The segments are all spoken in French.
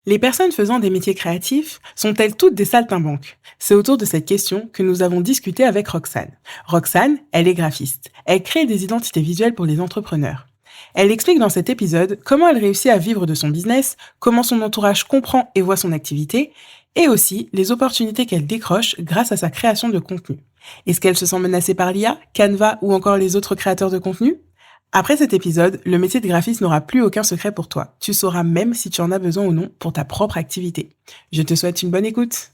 Les personnes faisant des métiers créatifs sont-elles toutes des saltimbanques? C'est autour de cette question que nous avons discuté avec Roxane. Roxane, elle est graphiste. Elle crée des identités visuelles pour les entrepreneurs. Elle explique dans cet épisode comment elle réussit à vivre de son business, comment son entourage comprend et voit son activité, et aussi les opportunités qu'elle décroche grâce à sa création de contenu. Est-ce qu'elle se sent menacée par l'IA, Canva ou encore les autres créateurs de contenu? Après cet épisode, le métier de graphiste n'aura plus aucun secret pour toi. Tu sauras même si tu en as besoin ou non pour ta propre activité. Je te souhaite une bonne écoute.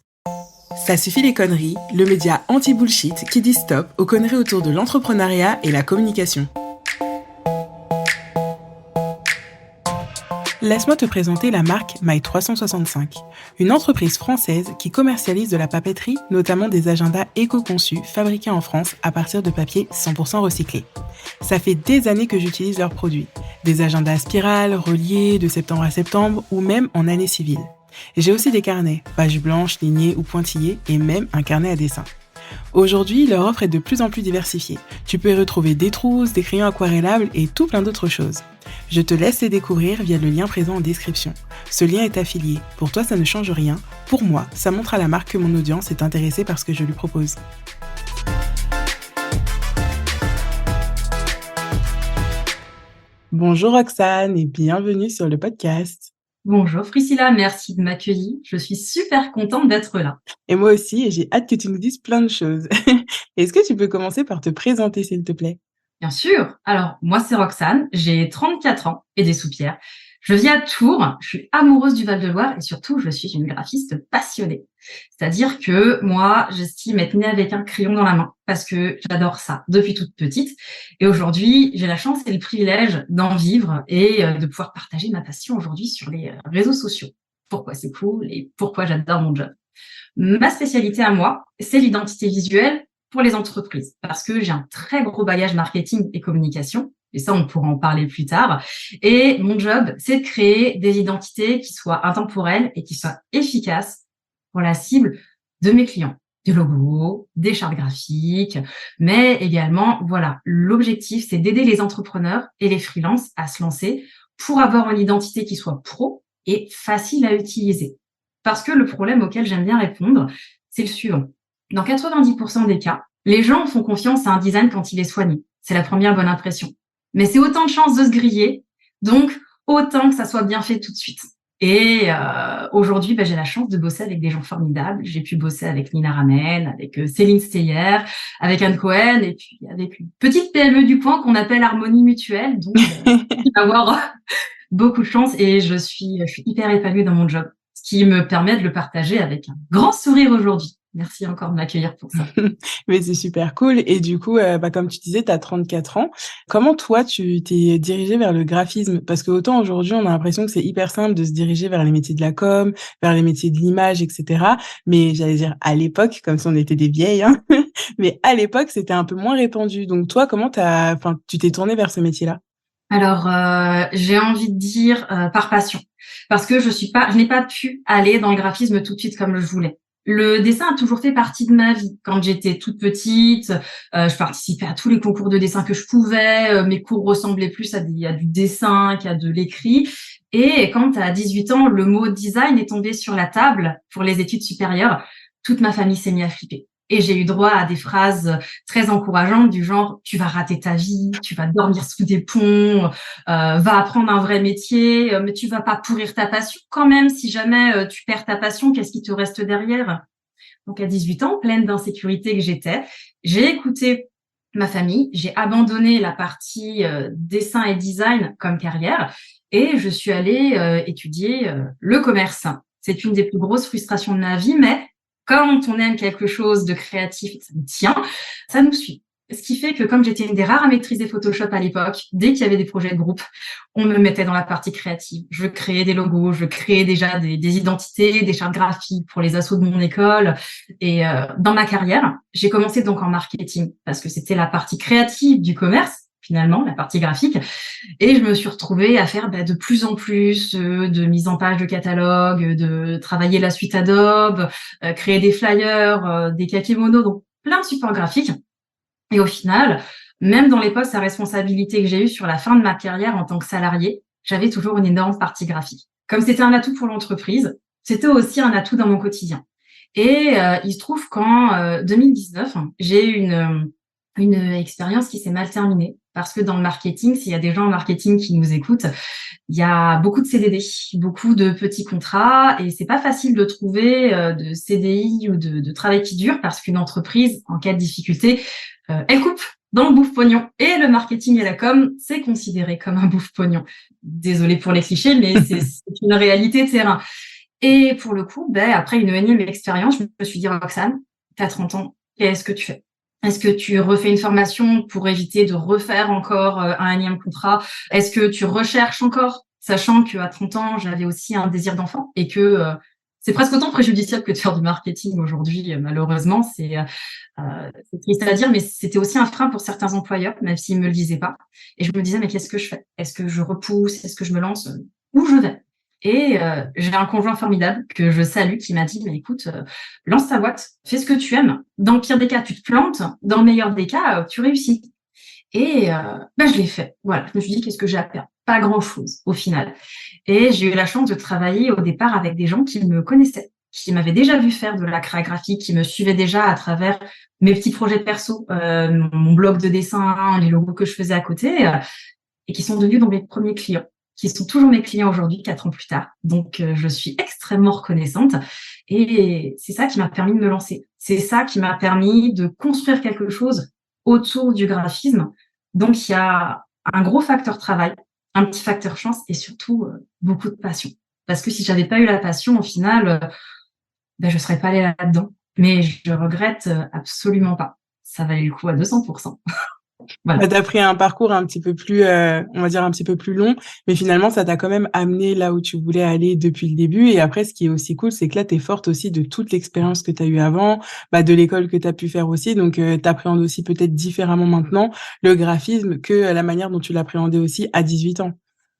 Ça suffit les conneries, le média anti-bullshit qui dit stop aux conneries autour de l'entrepreneuriat et la communication. Laisse-moi te présenter la marque My365, une entreprise française qui commercialise de la papeterie, notamment des agendas éco-conçus fabriqués en France à partir de papier 100% recyclé. Ça fait des années que j'utilise leurs produits, des agendas à spirale, reliés de septembre à septembre ou même en année civile. J'ai aussi des carnets, pages blanches, lignées ou pointillées et même un carnet à dessin. Aujourd'hui, leur offre est de plus en plus diversifiée. Tu peux y retrouver des trousses, des crayons aquarellables et tout plein d'autres choses. Je te laisse les découvrir via le lien présent en description. Ce lien est affilié. Pour toi, ça ne change rien. Pour moi, ça montre à la marque que mon audience est intéressée par ce que je lui propose. Bonjour Roxane et bienvenue sur le podcast. Bonjour Priscilla, merci de m'accueillir. Je suis super contente d'être là. Et moi aussi, et j'ai hâte que tu nous dises plein de choses. Est-ce que tu peux commencer par te présenter, s'il te plaît? Bien sûr. Alors, moi, c'est Roxane. J'ai 34 ans et des soupières. Je vis à Tours. Je suis amoureuse du Val-de-Loire et surtout, je suis une graphiste passionnée. C'est-à-dire que moi, j'estime être née avec un crayon dans la main parce que j'adore ça depuis toute petite. Et aujourd'hui, j'ai la chance et le privilège d'en vivre et de pouvoir partager ma passion aujourd'hui sur les réseaux sociaux. Pourquoi c'est cool et pourquoi j'adore mon job. Ma spécialité à moi, c'est l'identité visuelle pour les entreprises, parce que j'ai un très gros bagage marketing et communication, et ça, on pourra en parler plus tard. Et mon job, c'est de créer des identités qui soient intemporelles et qui soient efficaces pour la cible de mes clients. Des logos, des chartes graphiques, mais également, voilà, l'objectif, c'est d'aider les entrepreneurs et les freelances à se lancer pour avoir une identité qui soit pro et facile à utiliser. Parce que le problème auquel j'aime bien répondre, c'est le suivant. Dans 90% des cas, les gens font confiance à un design quand il est soigné. C'est la première bonne impression. Mais c'est autant de chances de se griller, donc autant que ça soit bien fait tout de suite. Et aujourd'hui, j'ai la chance de bosser avec des gens formidables. J'ai pu bosser avec Nina Ramen, avec Céline Steyer, avec Anne Cohen, et puis avec une petite PME du coin qu'on appelle Harmonie Mutuelle. Donc, il va avoir beaucoup de chance et je suis hyper épanouie dans mon job, ce qui me permet de le partager avec un grand sourire aujourd'hui. Merci encore de m'accueillir pour ça. Mais c'est super cool. Et du coup, comme tu disais, tu as 34 ans. Comment toi, tu t'es dirigée vers le graphisme? Parce que autant aujourd'hui, on a l'impression que c'est hyper simple de se diriger vers les métiers de la com, vers les métiers de l'image, etc. Mais j'allais dire à l'époque, comme si on était des vieilles, hein. Mais à l'époque, c'était un peu moins répandu. Donc toi, tu t'es tournée vers ce métier-là? Alors, j'ai envie de dire par passion, parce que je n'ai pas pu aller dans le graphisme tout de suite comme je voulais. Le dessin a toujours fait partie de ma vie. Quand j'étais toute petite, je participais à tous les concours de dessin que je pouvais. Mes cours ressemblaient plus à du dessin qu'à de l'écrit. Et quand à 18 ans, le mot design est tombé sur la table pour les études supérieures, toute ma famille s'est mise à flipper. Et j'ai eu droit à des phrases très encourageantes du genre « tu vas rater ta vie, tu vas dormir sous des ponts, va apprendre un vrai métier, mais tu vas pas pourrir ta passion quand même. Si jamais tu perds ta passion, qu'est-ce qui te reste derrière ?» Donc à 18 ans, pleine d'insécurité que j'étais, j'ai écouté ma famille, j'ai abandonné la partie dessin et design comme carrière et je suis allée étudier le commerce. C'est une des plus grosses frustrations de ma vie, mais quand on aime quelque chose de créatif, ça nous tient, ça nous suit. Ce qui fait que comme j'étais une des rares à maîtriser Photoshop à l'époque, dès qu'il y avait des projets de groupe, on me mettait dans la partie créative. Je créais des logos, je créais déjà des identités, des chartes graphiques pour les assos de mon école. Et dans ma carrière, j'ai commencé donc en marketing parce que c'était la partie créative du commerce, finalement, la partie graphique. Et je me suis retrouvée à faire de plus en plus de mise en page de catalogue, de travailler la suite Adobe, créer des flyers, des kakémonos, donc plein de supports graphiques. Et au final, même dans les postes à responsabilité que j'ai eu sur la fin de ma carrière en tant que salariée, j'avais toujours une énorme partie graphique. Comme c'était un atout pour l'entreprise, c'était aussi un atout dans mon quotidien. Et il se trouve qu'en 2019, j'ai eu une expérience qui s'est mal terminée parce que dans le marketing, s'il y a des gens en marketing qui nous écoutent, il y a beaucoup de CDD, beaucoup de petits contrats et c'est pas facile de trouver de CDI ou de travail qui dure parce qu'une entreprise, en cas de difficulté, elle coupe dans le bouffe-pognon. Et le marketing et la com, c'est considéré comme un bouffe-pognon. Désolée pour les clichés, mais c'est une réalité terrain. Et pour le coup, après une énième expérience, je me suis dit, Roxane, tu as 30 ans, qu'est-ce que tu fais? Est-ce que tu refais une formation pour éviter de refaire encore un énième contrat? Est-ce que tu recherches encore, sachant qu'à 30 ans, j'avais aussi un désir d'enfant et que c'est presque autant préjudiciable que de faire du marketing aujourd'hui, malheureusement. C'est triste à dire, mais c'était aussi un frein pour certains employeurs, même s'ils me le disaient pas. Et je me disais, mais qu'est-ce que je fais? Est-ce que je repousse? Est-ce que je me lance? Où je vais? Et j'ai un conjoint formidable que je salue qui m'a dit, mais écoute, lance ta boîte, fais ce que tu aimes. Dans le pire des cas, tu te plantes. Dans le meilleur des cas, tu réussis. Et je l'ai fait. Voilà, je me suis dit, qu'est-ce que j'ai à perdre? Pas grand-chose au final. Et j'ai eu la chance de travailler au départ avec des gens qui me connaissaient, qui m'avaient déjà vu faire de la créa graphique, qui me suivaient déjà à travers mes petits projets perso, mon blog de dessin, les logos que je faisais à côté, et qui sont devenus donc mes premiers clients, qui sont toujours mes clients aujourd'hui, 4 ans plus tard. Donc, je suis extrêmement reconnaissante. Et c'est ça qui m'a permis de me lancer. C'est ça qui m'a permis de construire quelque chose autour du graphisme. Donc, il y a un gros facteur travail, un petit facteur chance et surtout beaucoup de passion. Parce que si j'avais pas eu la passion, au final, je serais pas allée là-dedans. Mais je regrette absolument pas. Ça valait le coup à 200%. Voilà. Bah, tu as pris un parcours un petit peu plus, on va dire un petit peu plus long, mais finalement, ça t'a quand même amené là où tu voulais aller depuis le début. Et après, ce qui est aussi cool, c'est que là, tu es forte aussi de toute l'expérience que tu as eue avant, bah, de l'école que tu as pu faire aussi. Donc, tu appréhendes aussi peut-être différemment maintenant le graphisme que la manière dont tu l'appréhendais aussi à 18 ans.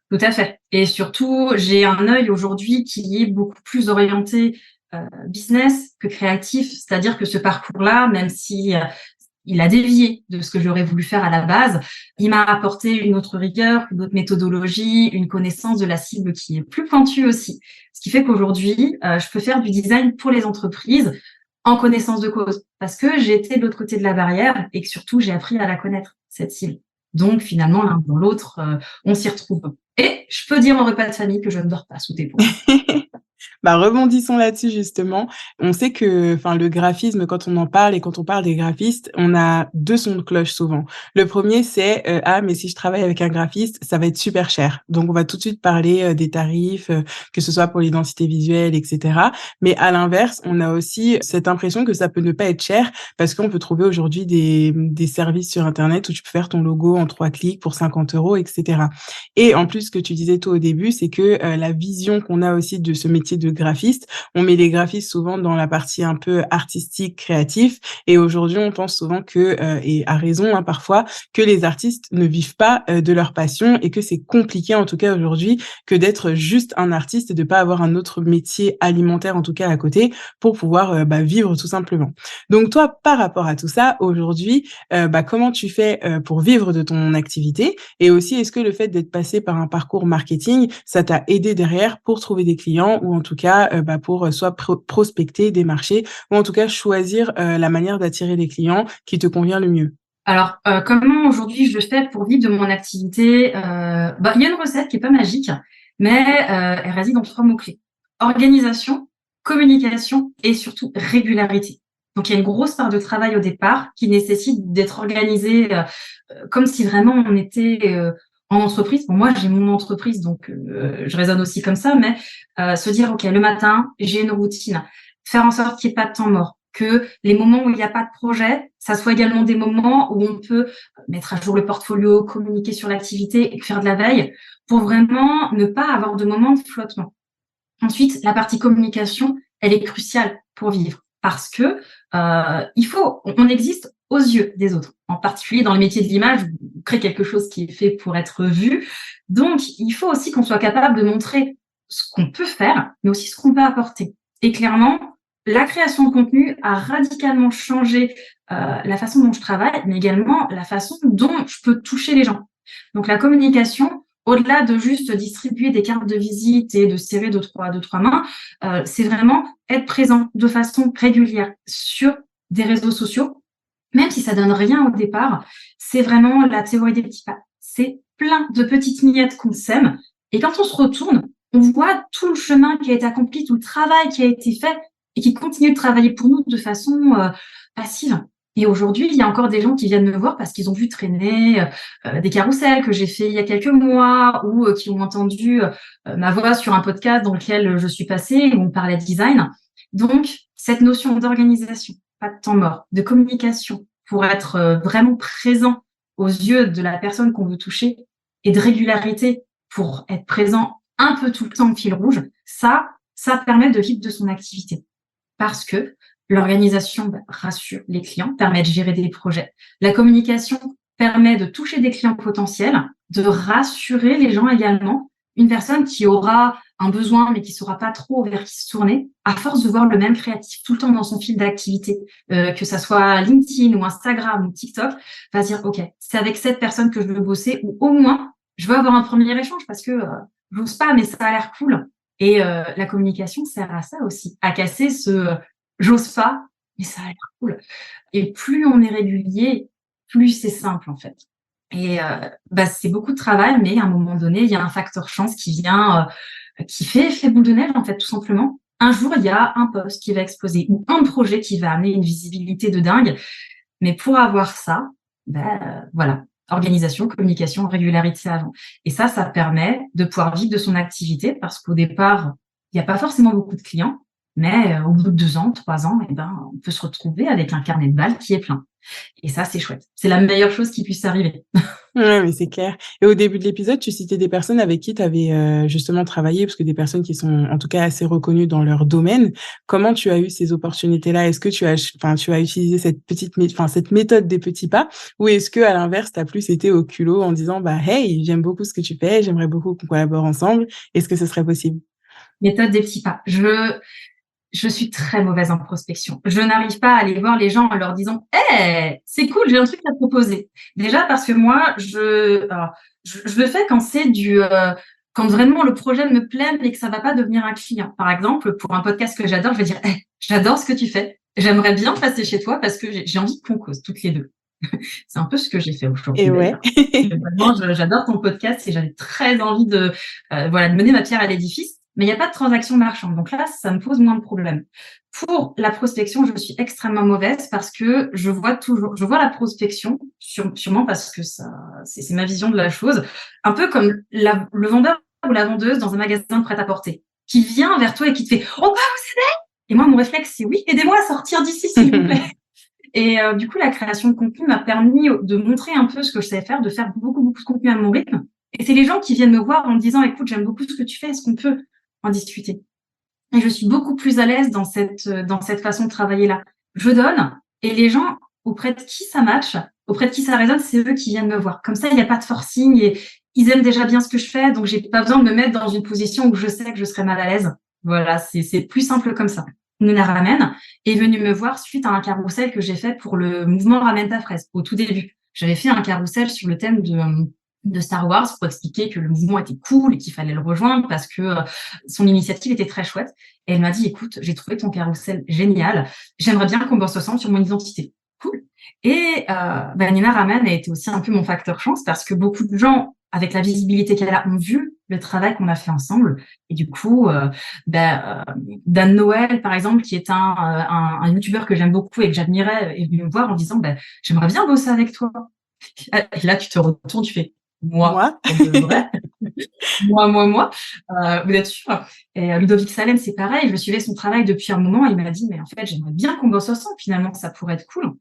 Tout à fait. Et surtout, j'ai un œil aujourd'hui qui est beaucoup plus orienté business que créatif. C'est-à-dire que ce parcours-là, même si il a dévié de ce que j'aurais voulu faire à la base, il m'a apporté une autre rigueur, une autre méthodologie, une connaissance de la cible qui est plus pointue aussi. Ce qui fait qu'aujourd'hui, je peux faire du design pour les entreprises en connaissance de cause. Parce que j'ai été de l'autre côté de la barrière et que surtout, j'ai appris à la connaître, cette cible. Donc, finalement, l'un dans l'autre, on s'y retrouve. Et je peux dire en repas de famille que je ne dors pas sous tes ponts. Bah, rebondissons là-dessus justement. On sait que, enfin, le graphisme, quand on en parle et quand on parle des graphistes, on a 2 sons de cloche souvent. Le premier, c'est ah, mais si je travaille avec un graphiste, ça va être super cher. Donc, on va tout de suite parler des tarifs, que ce soit pour l'identité visuelle, etc. Mais à l'inverse, on a aussi cette impression que ça peut ne pas être cher parce qu'on peut trouver aujourd'hui des services sur Internet où tu peux faire ton logo en 3 clics pour 50 €, etc. Et en plus, ce que tu disais toi au début, c'est que la vision qu'on a aussi de ce métier de graphiste, on met les graphistes souvent dans la partie un peu artistique, créatif. Et aujourd'hui, on pense souvent que, et à raison hein, parfois, que les artistes ne vivent pas de leur passion et que c'est compliqué en tout cas aujourd'hui que d'être juste un artiste et de pas avoir un autre métier alimentaire en tout cas à côté pour pouvoir vivre tout simplement. Donc toi, par rapport à tout ça, aujourd'hui, comment tu fais pour vivre de ton activité? Et aussi, est-ce que le fait d'être passé par un parcours marketing, ça t'a aidé derrière pour trouver des clients ou en tout cas, pour soit prospecter des marchés ou en tout cas choisir, la manière d'attirer les clients qui te convient le mieux? Alors, comment aujourd'hui je fais pour vivre de mon activité? Il y a une recette qui est pas magique, mais elle réside en 3 mots-clés: organisation, communication et surtout régularité. Donc il y a une grosse part de travail au départ qui nécessite d'être organisé, comme si vraiment on était, en entreprise. Bon, moi, j'ai mon entreprise, donc je raisonne aussi comme ça, mais se dire: «OK, le matin, j'ai une routine». Faire en sorte qu'il y ait pas de temps mort, que les moments où il y a pas de projet, ça soit également des moments où on peut mettre à jour le portfolio, communiquer sur l'activité et faire de la veille pour vraiment ne pas avoir de moments de flottement. Ensuite, la partie communication, elle est cruciale pour vivre parce que on existe aux yeux des autres. En particulier dans le métier de l'image, on crée quelque chose qui est fait pour être vu. Donc, il faut aussi qu'on soit capable de montrer ce qu'on peut faire, mais aussi ce qu'on peut apporter. Et clairement, la création de contenu a radicalement changé la façon dont je travaille, mais également la façon dont je peux toucher les gens. Donc, la communication, au-delà de juste distribuer des cartes de visite et de serrer deux, trois mains, c'est vraiment être présent de façon régulière sur des réseaux sociaux, même si ça donne rien au départ. C'est vraiment la théorie des petits pas. C'est plein de petites miettes qu'on sème. Et quand on se retourne, on voit tout le chemin qui a été accompli, tout le travail qui a été fait et qui continue de travailler pour nous de façon passive. Et aujourd'hui, il y a encore des gens qui viennent me voir parce qu'ils ont vu traîner des carousels que j'ai fait il y a quelques mois ou qui ont entendu ma voix sur un podcast dans lequel je suis passée où on parlait de design. Donc, cette notion d'organisation, pas de temps mort, de communication pour être vraiment présent aux yeux de la personne qu'on veut toucher et de régularité pour être présent un peu tout le temps au fil rouge, ça permet de vivre de son activité. Parce que l'organisation rassure les clients, permet de gérer des projets. La communication permet de toucher des clients potentiels, de rassurer les gens également. Une personne qui aura un besoin mais qui ne saura pas trop vers qui se tourner, à force de voir le même créatif tout le temps dans son fil d'activité, que ça soit LinkedIn ou Instagram ou TikTok, va se dire ok, c'est avec cette personne que je veux bosser ou au moins je veux avoir un premier échange parce que j'ose pas mais ça a l'air cool. Et la communication sert à ça aussi, à casser ce j'ose pas, mais ça a l'air cool. Et plus on est régulier, plus c'est simple en fait. Et c'est beaucoup de travail, mais à un moment donné, il y a un facteur chance qui vient, qui fait effet boule de neige en fait, tout simplement. Un jour, il y a un post qui va exploser ou un projet qui va amener une visibilité de dingue. Mais pour avoir ça, voilà, organisation, communication, régularité avant. Et ça permet de pouvoir vivre de son activité parce qu'au départ, il n'y a pas forcément beaucoup de clients, mais au bout de 2 ans, 3 ans, on peut se retrouver avec un carnet de balles qui est plein. Et ça, c'est chouette. C'est la meilleure chose qui puisse arriver. Ouais, mais c'est clair. Et au début de l'épisode, tu citais des personnes avec qui tu avais justement travaillé, parce que des personnes qui sont en tout cas assez reconnues dans leur domaine. Comment tu as eu ces opportunités-là? Est-ce que tu as utilisé cette méthode des petits pas, ou est-ce que à l'inverse, tu as plus été au culot en disant hey, j'aime beaucoup ce que tu fais, j'aimerais beaucoup qu'on collabore ensemble. Est-ce que ce serait possible? Méthode des petits pas. Je suis très mauvaise en prospection. Je n'arrive pas à aller voir les gens en leur disant hey, c'est cool, j'ai un truc à te proposer. Déjà parce que moi, je le fais quand c'est quand vraiment le projet me plaît et que ça va pas devenir un client. Par exemple, pour un podcast que j'adore, je vais dire hey, j'adore ce que tu fais. J'aimerais bien passer chez toi parce que j'ai envie qu'on cause toutes les deux. C'est un peu ce que j'ai fait aujourd'hui. Et ouais. Vraiment, j'adore ton podcast et j'avais très envie de mener ma pierre à l'édifice. Mais il n'y a pas de transaction marchande. Donc là, ça me pose moins de problèmes. Pour la prospection, je suis extrêmement mauvaise parce que je vois la prospection, sûrement parce que c'est ma vision de la chose, un peu comme le vendeur ou la vendeuse dans un magasin de prêt-à-porter, qui vient vers toi et qui te fait « On peut vous aider ?» Et moi, mon réflexe, c'est « Oui, aidez-moi à sortir d'ici, s'il vous plaît. » Et du coup, la création de contenu m'a permis de montrer un peu ce que je savais faire, de faire beaucoup, beaucoup de contenu à mon rythme. Et c'est les gens qui viennent me voir en me disant « Écoute, j'aime beaucoup ce que tu fais, est-ce qu'on peut en discuter ?» Et je suis beaucoup plus à l'aise dans cette façon de travailler-là. Je donne, et les gens auprès de qui ça match, auprès de qui ça résonne, c'est eux qui viennent me voir. Comme ça, il n'y a pas de forcing et ils aiment déjà bien ce que je fais, donc j'ai pas besoin de me mettre dans une position où je sais que je serai mal à l'aise. Voilà, c'est plus simple comme ça. Nina Ramen est venue me voir suite à un carrousel que j'ai fait pour le mouvement Ramène ta fraise, au tout début. J'avais fait un carrousel sur le thème de Star Wars pour expliquer que le mouvement était cool et qu'il fallait le rejoindre parce que son initiative était très chouette. Et elle m'a dit, écoute, j'ai trouvé ton carrousel génial. J'aimerais bien qu'on bosse ensemble sur mon identité. Cool. Et Nina Raman a été aussi un peu mon facteur chance parce que beaucoup de gens, avec la visibilité qu'elle a, ont vu le travail qu'on a fait ensemble. Et du coup, Dan Noël, par exemple, qui est un youtubeur que j'aime beaucoup et que j'admirais, est venu me voir en disant, j'aimerais bien bosser avec toi. Et là, tu te retournes, tu fais, moi, de vrai. moi. Vous êtes sûr? Et Ludovic Salem, c'est pareil. Je suivais son travail depuis un moment. Il m'a dit, mais en fait, j'aimerais bien qu'on bosse ensemble. Finalement, ça pourrait être cool.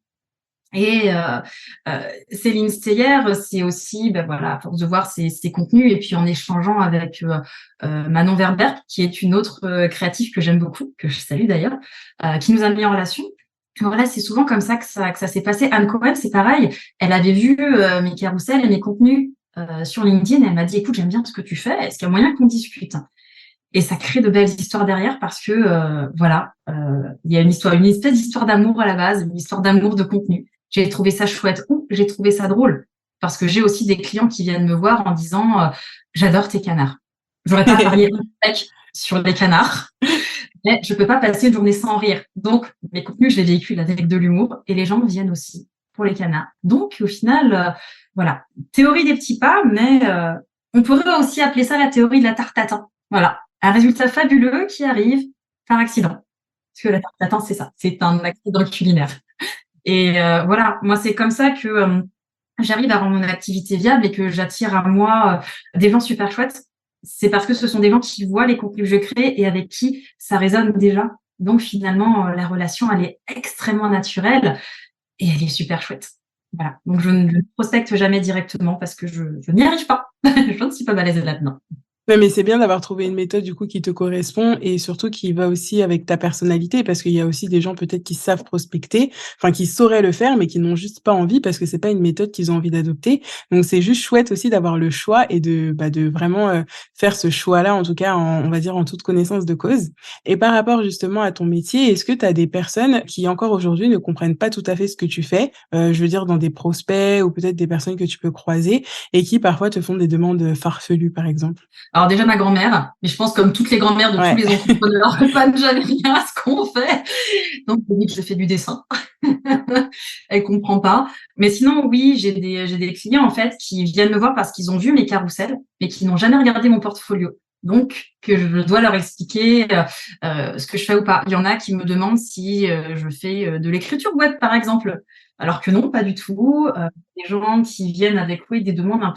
Et Céline Steyer, c'est aussi, à force de voir ses contenus et puis en échangeant avec Manon Verber, qui est une autre créative que j'aime beaucoup, que je salue d'ailleurs, qui nous a mis en relation. Voilà, c'est souvent comme ça que ça s'est passé. Anne Cohen, c'est pareil. Elle avait vu mes carousels et mes contenus sur LinkedIn. Elle m'a dit, écoute, j'aime bien ce que tu fais. Est-ce qu'il y a moyen qu'on discute? Et ça crée de belles histoires derrière parce que, il y a une espèce d'histoire d'amour à la base, une histoire d'amour de contenu. J'ai trouvé ça chouette ou j'ai trouvé ça drôle. parce que j'ai aussi des clients qui viennent me voir en disant j'adore tes canards. J'aurais pas parié un steak sur les canards, mais je peux pas passer une journée sans rire. Donc, mes contenus, je les véhicule avec de l'humour et les gens viennent aussi pour les canards. Donc, au final, voilà, théorie des petits pas, mais on pourrait aussi appeler ça la théorie de la tarte tatin. Voilà, un résultat fabuleux qui arrive par accident. Parce que la tarte tatin, c'est ça, c'est un accident culinaire. Et voilà, moi, c'est comme ça que j'arrive à rendre mon activité viable et que j'attire à moi des gens super chouettes. C'est parce que ce sont des gens qui voient les contenus que je crée et avec qui ça résonne déjà. Donc finalement, la relation, elle est extrêmement naturelle et elle est super chouette. Voilà. Donc je ne prospecte jamais directement parce que je n'y arrive pas. Je ne suis pas balèze là-dedans. Ouais, mais c'est bien d'avoir trouvé une méthode du coup qui te correspond et surtout qui va aussi avec ta personnalité parce qu'il y a aussi des gens peut-être qui savent prospecter, enfin qui sauraient le faire mais qui n'ont juste pas envie parce que c'est pas une méthode qu'ils ont envie d'adopter. Donc c'est juste chouette aussi d'avoir le choix et de vraiment faire ce choix-là en tout cas on va dire en toute connaissance de cause. Et par rapport justement à ton métier, est-ce que tu as des personnes qui encore aujourd'hui ne comprennent pas tout à fait ce que tu fais, je veux dire dans des prospects ou peut-être des personnes que tu peux croiser et qui parfois te font des demandes farfelues par exemple? Alors déjà ma grand-mère, mais je pense comme toutes les grand-mères de tous Ouais. les entrepreneurs, ne comprennent jamais rien à ce qu'on fait. Donc je dis que je fais du dessin. Elle comprend pas. Mais sinon oui, j'ai des clients en fait qui viennent me voir parce qu'ils ont vu mes carousels, mais qui n'ont jamais regardé mon portfolio. Donc que je dois leur expliquer ce que je fais ou pas. Il y en a qui me demandent si je fais de l'écriture web par exemple, alors que non, pas du tout. Des gens qui viennent avec oui des demandes un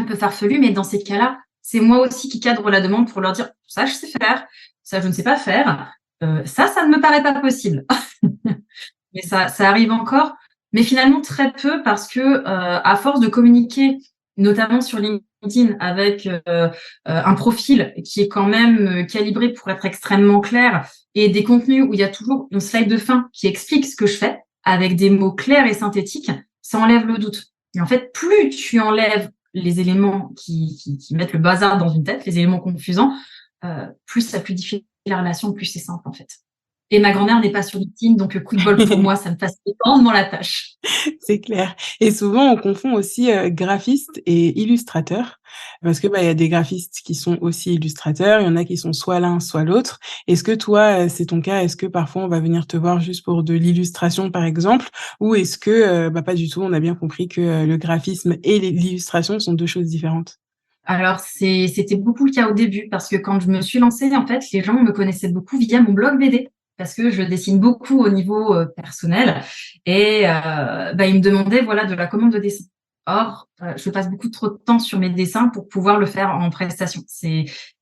peu farfelues, mais dans ces cas-là, c'est moi aussi qui cadre la demande pour leur dire ça je sais faire, ça je ne sais pas faire, ça ne me paraît pas possible. Mais ça arrive encore, mais finalement très peu parce que à force de communiquer, notamment sur LinkedIn, avec un profil qui est quand même calibré pour être extrêmement clair et des contenus où il y a toujours une slide de fin qui explique ce que je fais avec des mots clairs et synthétiques, ça enlève le doute. Et en fait, plus tu enlèves les éléments qui mettent le bazar dans une tête, les éléments confusants, plus ça fluidifie la relation, plus c'est simple en fait. Et ma grand-mère n'est pas sur LinkedIn, donc coup de bol pour moi, ça me facilite grandement la tâche. C'est clair et souvent on confond aussi, graphiste et illustrateur parce que, bah, il y a des graphistes qui sont aussi illustrateurs, il y en a qui sont soit l'un soit l'autre. Est-ce que toi, c'est ton cas? Est-ce que parfois on va venir te voir juste pour de l'illustration, par exemple? Ou est-ce que, bah, pas du tout, on a bien compris que, le graphisme et l'illustration sont 2 choses différentes? Alors c'était beaucoup le cas au début parce que quand je me suis lancée, en fait, les gens me connaissaient beaucoup via mon blog BD parce que je dessine beaucoup au niveau personnel et ils me demandaient voilà de la commande de dessin. Or, je passe beaucoup trop de temps sur mes dessins pour pouvoir le faire en prestation.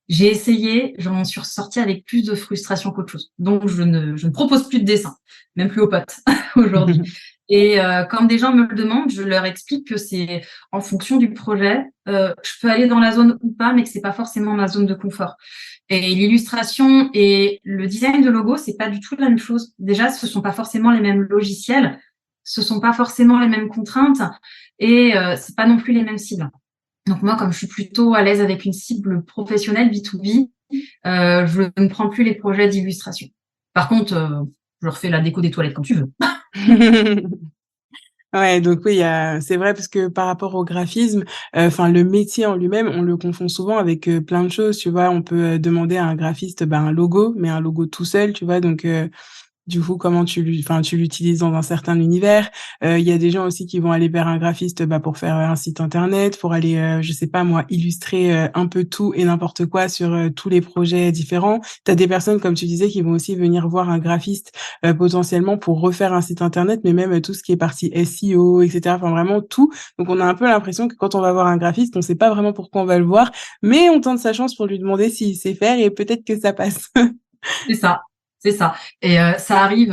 J'ai essayé, j'en suis ressortie avec plus de frustration qu'autre chose. Donc je ne propose plus de dessin, même plus aux potes aujourd'hui. Et quand des gens me le demandent, je leur explique que c'est en fonction du projet. Je peux aller dans la zone ou pas, mais que c'est pas forcément ma zone de confort. Et l'illustration et le design de logo, c'est pas du tout la même chose. Déjà, ce sont pas forcément les mêmes logiciels, ce sont pas forcément les mêmes contraintes, et c'est pas non plus les mêmes cibles. Donc moi, comme je suis plutôt à l'aise avec une cible professionnelle B2B, je ne prends plus les projets d'illustration. Par contre, je refais la déco des toilettes quand tu veux. Ouais, donc oui, il y a c'est vrai parce que par rapport au graphisme, enfin le métier en lui-même, on le confond souvent avec, plein de choses, tu vois? On peut, demander à un graphiste, bah, un logo, mais un logo tout seul, tu vois? Donc du coup, comment tu l'utilises dans un certain univers. Il y a des gens aussi qui vont aller vers un graphiste, bah, pour faire, un site internet, pour aller, je sais pas moi, illustrer, un peu tout et n'importe quoi sur, tous les projets différents. Tu as des personnes, comme tu disais, qui vont aussi venir voir un graphiste, potentiellement pour refaire un site internet, mais même, tout ce qui est partie SEO et cetera, enfin vraiment tout. Donc on a un peu l'impression que quand on va voir un graphiste, on sait pas vraiment pourquoi on va le voir, mais on tente sa chance pour lui demander s'il sait faire et peut-être que ça passe. C'est ça, c'est ça. Et ça arrive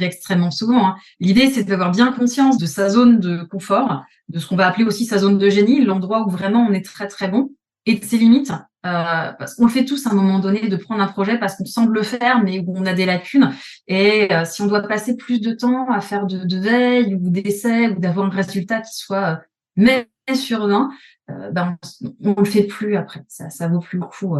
extrêmement souvent, hein. L'idée, c'est d'avoir bien conscience de sa zone de confort, de ce qu'on va appeler aussi sa zone de génie, l'endroit où vraiment on est très très bon, et de ses limites. Parce qu'on le fait tous à un moment donné, de prendre un projet parce qu'on semble le faire, mais où on a des lacunes. Et si on doit passer plus de temps à faire de veille ou d'essais ou d'avoir un résultat qui soit mais sur 20, on le fait plus après. Ça vaut plus le coup.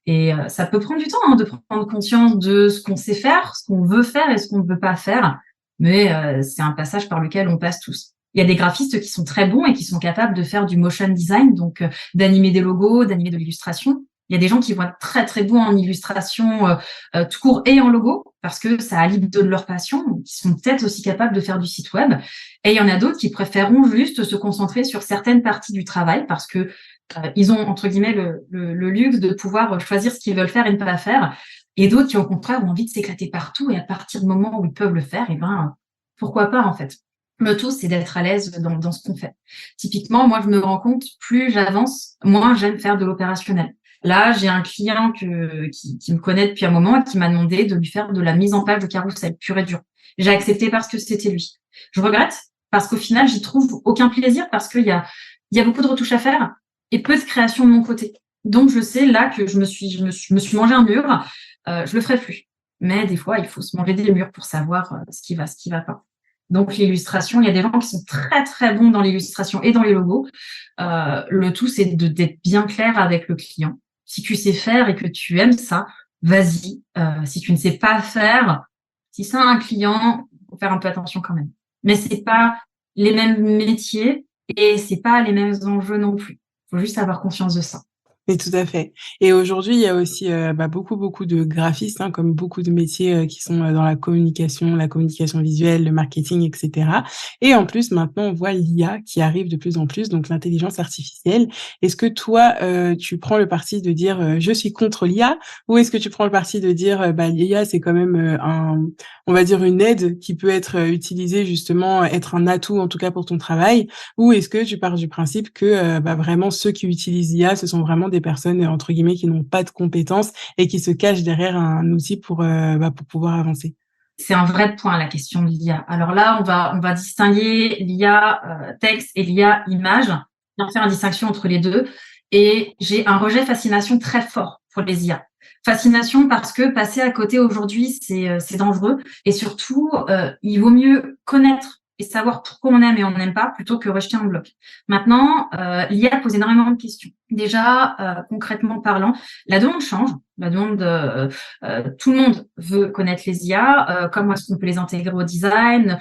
Et ça peut prendre du temps hein, de prendre conscience de ce qu'on sait faire, ce qu'on veut faire et ce qu'on ne veut pas faire. Mais c'est un passage par lequel on passe tous. Il y a des graphistes qui sont très bons et qui sont capables de faire du motion design, donc d'animer des logos, d'animer de l'illustration. Il y a des gens qui vont être très très bons en illustration tout court et en logo parce que ça allie de leur passion, donc ils sont peut-être aussi capables de faire du site web. Et il y en a d'autres qui préféreront juste se concentrer sur certaines parties du travail parce que ils ont entre guillemets le luxe de pouvoir choisir ce qu'ils veulent faire et ne pas faire. Et d'autres qui au contraire ont envie de s'éclater partout et à partir du moment où ils peuvent le faire, et ben pourquoi pas en fait. Le tout, c'est d'être à l'aise dans ce qu'on fait. Typiquement, moi, je me rends compte, plus j'avance, moins j'aime faire de l'opérationnel. Là, j'ai un client qui me connaît depuis un moment et qui m'a demandé de lui faire de la mise en page de carrousel, pure et dure. J'ai accepté parce que c'était lui. Je regrette parce qu'au final, j'y trouve aucun plaisir parce qu'il y a beaucoup de retouches à faire et peu de création de mon côté. Donc, je sais là que je me suis mangé un mur. Je le ferai plus. Mais des fois, il faut se manger des murs pour savoir ce qui va pas. Donc, l'illustration, il y a des gens qui sont très, très bons dans l'illustration et dans les logos. Le tout, c'est d'être bien clair avec le client. Si tu sais faire et que tu aimes ça, vas-y. Si tu ne sais pas faire, si c'est un client, faut faire un peu attention quand même. Mais c'est pas les mêmes métiers et c'est pas les mêmes enjeux non plus. Faut juste avoir conscience de ça. Oui, tout à fait. Et aujourd'hui, il y a aussi, beaucoup de graphistes, hein, comme beaucoup de métiers, qui sont, dans la communication visuelle, le marketing et cetera. Et en plus, maintenant, on voit l'IA qui arrive de plus en plus, donc l'intelligence artificielle. Est-ce que toi, tu prends le parti de dire, «Je suis contre l'IA» ou est-ce que tu prends le parti de dire, «L'IA, c'est quand même, on va dire une aide qui peut être, utilisée justement, être un atout en tout cas pour ton travail»? Ou est-ce que tu pars du principe que, vraiment ceux qui utilisent l'IA, ce sont vraiment des personnes, entre guillemets, qui n'ont pas de compétences et qui se cachent derrière un outil pour pouvoir avancer? C'est un vrai point, la question de l'IA. Alors là, on va distinguer l'IA texte et l'IA image, bien faire une distinction entre les deux. Et j'ai un rejet fascination très fort pour les IA. Fascination parce que passer à côté aujourd'hui, c'est dangereux. Et surtout, il vaut mieux connaître et savoir pourquoi on aime et on n'aime pas plutôt que rejeter un bloc. Maintenant, l'IA pose énormément de questions. Déjà, concrètement parlant, la demande change. La demande, tout le monde veut connaître les IA. Comment est-ce qu'on peut les intégrer au design?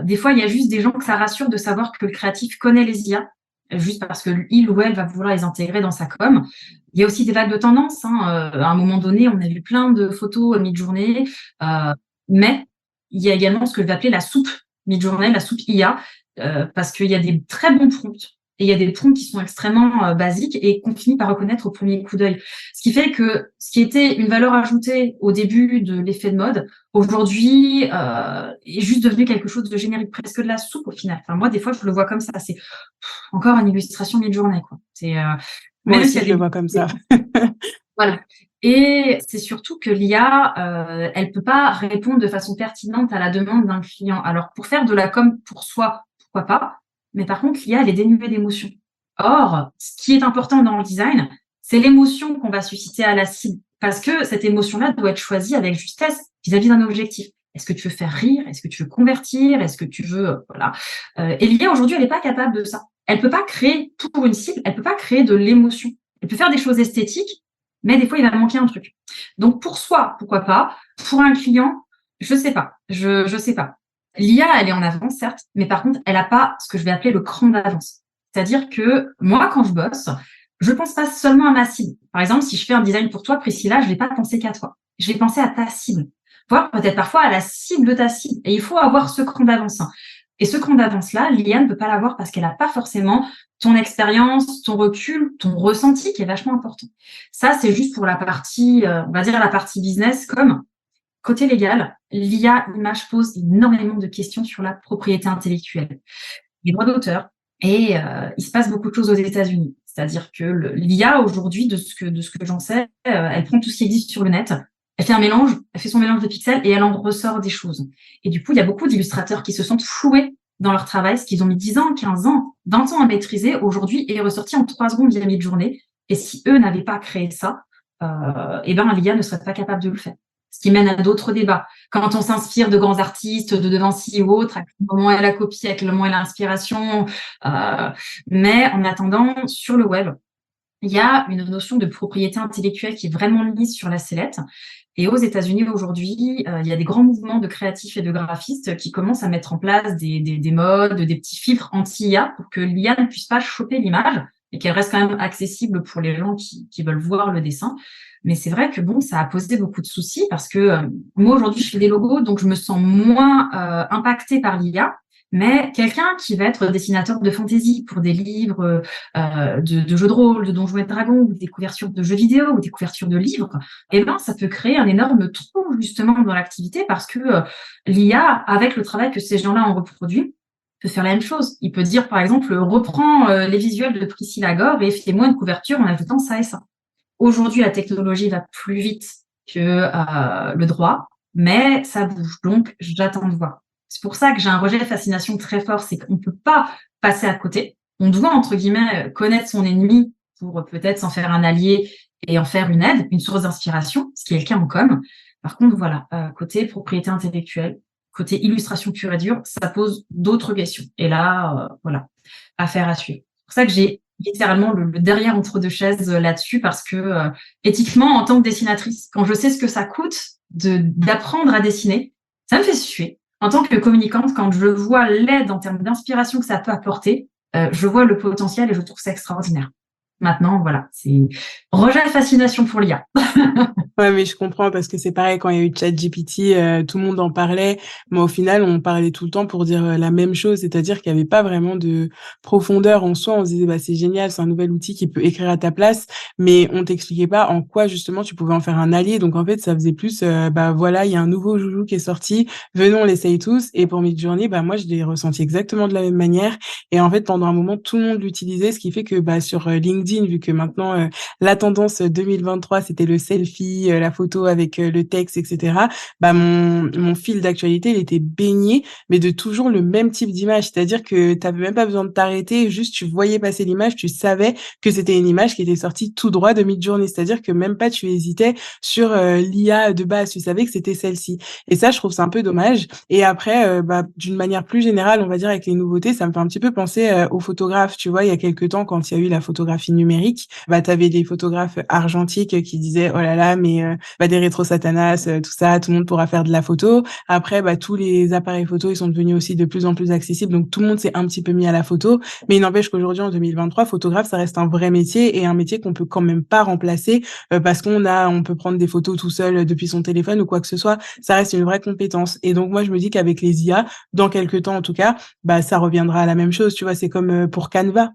Des fois, il y a juste des gens que ça rassure de savoir que le créatif connaît les IA, juste parce que il ou elle va vouloir les intégrer dans sa com. Il y a aussi des vagues de tendance. À un moment donné, on a vu plein de photos mid-journée, mais il y a également ce que je vais appeler la soupe mid-journée, la soupe IA, parce qu'il y a des très bons prompts et il y a des prompts qui sont extrêmement basiques et qu'on finit par reconnaître au premier coup d'œil. Ce qui fait que ce qui était une valeur ajoutée au début de l'effet de mode, aujourd'hui, est juste devenu quelque chose de générique, presque de la soupe au final. Enfin, moi, des fois, je le vois comme ça. C'est encore une illustration mid-journée, quoi. C'est Moi même s'il aussi, y a je le vois comme ça. voilà. Et c'est surtout que l'IA, elle peut pas répondre de façon pertinente à la demande d'un client. Alors, pour faire de la com pour soi, pourquoi pas? Mais par contre, l'IA, elle est dénuée d'émotion. Or, ce qui est important dans le design, c'est l'émotion qu'on va susciter à la cible. Parce que cette émotion-là doit être choisie avec justesse vis-à-vis d'un objectif. Est-ce que tu veux faire rire? Est-ce que tu veux convertir? Est-ce que tu veux, voilà. Et l'IA, aujourd'hui, elle n'est pas capable de ça. Elle peut pas créer pour une cible, elle peut pas créer de l'émotion. Elle peut faire des choses esthétiques, mais des fois, il va manquer un truc. Donc, pour soi, pourquoi pas? Pour un client, je sais pas. Je sais pas. L'IA, elle est en avance, certes, mais par contre, elle n'a pas ce que je vais appeler le cran d'avance. C'est-à-dire que moi, quand je bosse, je pense pas seulement à ma cible. Par exemple, si je fais un design pour toi, Priscilla, je vais pas penser qu'à toi. Je vais penser à ta cible, voire peut-être parfois à la cible de ta cible. Et il faut avoir ce cran d'avance. Et ce cran d'avance-là, l'IA ne peut pas l'avoir parce qu'elle n'a pas forcément ton expérience, ton recul, ton ressenti qui est vachement important. Ça, c'est juste pour la partie, on va dire la partie business. Comme côté légal, l'IA image pose énormément de questions sur la propriété intellectuelle, les droits d'auteur, et il se passe beaucoup de choses aux États-Unis. C'est-à-dire que l'IA aujourd'hui, de ce que j'en sais, elle prend tout ce qui existe sur le net, elle fait un mélange, elle fait son mélange de pixels et elle en ressort des choses. Et du coup, il y a beaucoup d'illustrateurs qui se sentent floués dans leur travail, ce qu'ils ont mis 10 ans, 15 ans, 20 ans à maîtriser, aujourd'hui est ressorti en 3 secondes via mid-journée. Et si eux n'avaient pas créé ça, eh ben l'IA ne serait pas capable de le faire. Ce qui mène à d'autres débats. Quand on s'inspire de grands artistes, de De Vinci ou autres, à quel moment est la copie, à quel moment est l'inspiration. Mais en attendant, sur le web, il y a une notion de propriété intellectuelle qui est vraiment mise sur la sellette. Et aux États-Unis aujourd'hui, il y a des grands mouvements de créatifs et de graphistes qui commencent à mettre en place des modes, des petits filtres anti-IA pour que l'IA ne puisse pas choper l'image et qu'elle reste quand même accessible pour les gens qui veulent voir le dessin. Mais c'est vrai que bon, ça a posé beaucoup de soucis parce que moi aujourd'hui je fais des logos, donc je me sens moins impactée par l'IA. Mais quelqu'un qui va être dessinateur de fantasy pour des livres de jeux de rôle, de Donjons et Dragons, ou des couvertures de jeux vidéo, ou des couvertures de livres, eh ben ça peut créer un énorme trou justement dans l'activité parce que l'IA, avec le travail que ces gens-là ont reproduit, peut faire la même chose. Il peut dire par exemple, reprends les visuels de Priscilla Gore et fais-moi une couverture en ajoutant ça et ça. Aujourd'hui, la technologie va plus vite que le droit, mais ça bouge. Donc, j'attends de voir. C'est pour ça que j'ai un rejet de fascination très fort, c'est qu'on ne peut pas passer à côté. On doit, entre guillemets, connaître son ennemi pour peut-être s'en faire un allié et en faire une aide, une source d'inspiration, ce qui est le cas en com. Par contre, voilà, côté propriété intellectuelle, côté illustration pure et dure, ça pose d'autres questions. Et là, voilà, affaire à suivre. C'est pour ça que j'ai littéralement le derrière entre deux chaises là-dessus parce que éthiquement, en tant que dessinatrice, quand je sais ce que ça coûte d'apprendre à dessiner, ça me fait suer. En tant que communicante, quand je vois l'aide en termes d'inspiration que ça peut apporter, je vois le potentiel et je trouve ça extraordinaire. Maintenant, voilà, c'est rejet de fascination pour l'IA. Ouais, mais je comprends parce que c'est pareil quand il y a eu ChatGPT, tout le monde en parlait, mais au final, on parlait tout le temps pour dire la même chose, c'est-à-dire qu'il n'y avait pas vraiment de profondeur en soi. On se disait, bah, c'est génial, c'est un nouvel outil qui peut écrire à ta place, mais on t'expliquait pas en quoi justement tu pouvais en faire un allié. Donc en fait, ça faisait plus, bah voilà, il y a un nouveau joujou qui est sorti, venons, on l'essaye tous. Et pour Midjourney, bah moi, je l'ai ressenti exactement de la même manière. Et en fait, pendant un moment, tout le monde l'utilisait, ce qui fait que bah sur LinkedIn, vu que maintenant la tendance 2023, c'était le selfie, la photo avec le texte, etc. Bah mon fil d'actualité, il était baigné, mais de toujours le même type d'image. C'est-à-dire que tu n'avais même pas besoin de t'arrêter, juste tu voyais passer l'image, tu savais que c'était une image qui était sortie tout droit de Midjourney. C'est-à-dire que même pas tu hésitais sur l'IA de base, tu savais que c'était celle-ci. Et ça, je trouve ça un peu dommage. Et après, bah, d'une manière plus générale, on va dire avec les nouveautés, ça me fait un petit peu penser aux photographes. Tu vois, il y a quelques temps, quand il y a eu la photographie numérique, bah, tu avais des photographes argentiques qui disaient oh là là, mais bah, des rétro satanas, tout ça, tout le monde pourra faire de la photo. Après, bah, tous les appareils photo, ils sont devenus aussi de plus en plus accessibles, donc tout le monde s'est un petit peu mis à la photo. Mais il n'empêche qu'aujourd'hui, en 2023, photographe, ça reste un vrai métier et un métier qu'on peut quand même pas remplacer parce on peut prendre des photos tout seul depuis son téléphone ou quoi que ce soit. Ça reste une vraie compétence. Et donc moi, je me dis qu'avec les IA, dans quelques temps en tout cas, bah ça reviendra à la même chose. Tu vois, c'est comme pour Canva.